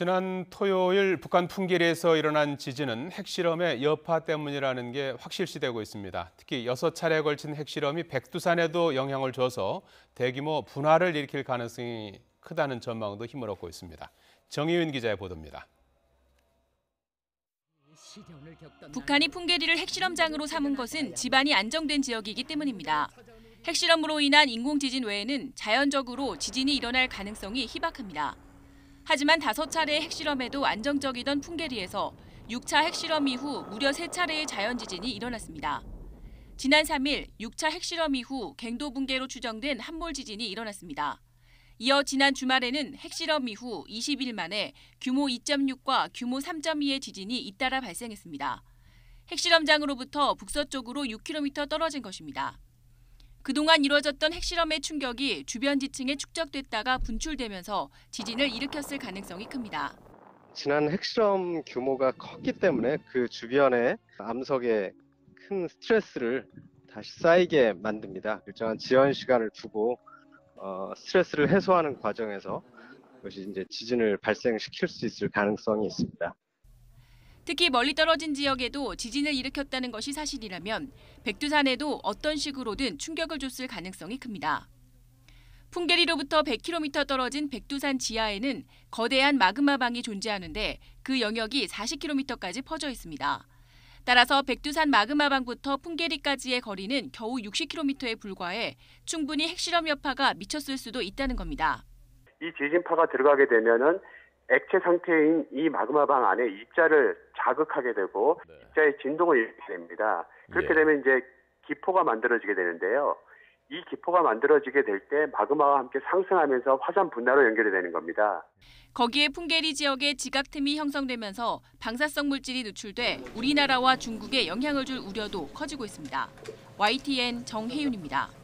지난 토요일 북한 풍계리에서 일어난 지진은 핵실험의 여파 때문이라는 게 확실시되고 있습니다. 특히 6차례에 걸친 핵실험이 백두산에도 영향을 줘서 대규모 분화를 일으킬 가능성이 크다는 전망도 힘을 얻고 있습니다. 정희윤 기자의 보도입니다. 북한이 풍계리를 핵실험장으로 삼은 것은 지반이 안정된 지역이기 때문입니다. 핵실험으로 인한 인공지진 외에는 자연적으로 지진이 일어날 가능성이 희박합니다. 하지만 5차례의 핵실험에도 안정적이던 풍계리에서 6차 핵실험 이후 무려 3차례의 자연지진이 일어났습니다. 지난 3일 6차 핵실험 이후 갱도 붕괴로 추정된 함몰 지진이 일어났습니다. 이어 지난 주말에는 핵실험 이후 20일 만에 규모 2.6과 규모 3.2의 지진이 잇따라 발생했습니다. 핵실험장으로부터 북서쪽으로 6km 떨어진 것입니다. 그동안 이뤄졌던 핵실험의 충격이 주변 지층에 축적됐다가 분출되면서 지진을 일으켰을 가능성이 큽니다. 지난 핵실험 규모가 컸기 때문에 그 주변의 암석에 큰 스트레스를 다시 쌓이게 만듭니다. 일정한 지연 시간을 두고 스트레스를 해소하는 과정에서 그것이 이제 지진을 발생시킬 수 있을 가능성이 있습니다. 특히 멀리 떨어진 지역에도 지진을 일으켰다는 것이 사실이라면 백두산에도 어떤 식으로든 충격을 줬을 가능성이 큽니다. 풍계리로부터 100km 떨어진 백두산 지하에는 거대한 마그마방이 존재하는데 그 영역이 40km까지 퍼져 있습니다. 따라서 백두산 마그마방부터 풍계리까지의 거리는 겨우 60km에 불과해 충분히 핵실험 여파가 미쳤을 수도 있다는 겁니다. 이 지진파가 들어가게 되면은 액체 상태인 이 마그마방 안에 입자를 자극하게 되고 입자의 진동을 일으키게 됩니다. 그렇게 되면 이제 기포가 만들어지게 되는데요. 이 기포가 만들어지게 될 때 마그마와 함께 상승하면서 화산 분화로 연결이 되는 겁니다. 거기에 풍계리 지역에 지각 틈이 형성되면서 방사성 물질이 누출돼 우리나라와 중국에 영향을 줄 우려도 커지고 있습니다. YTN 정혜윤입니다.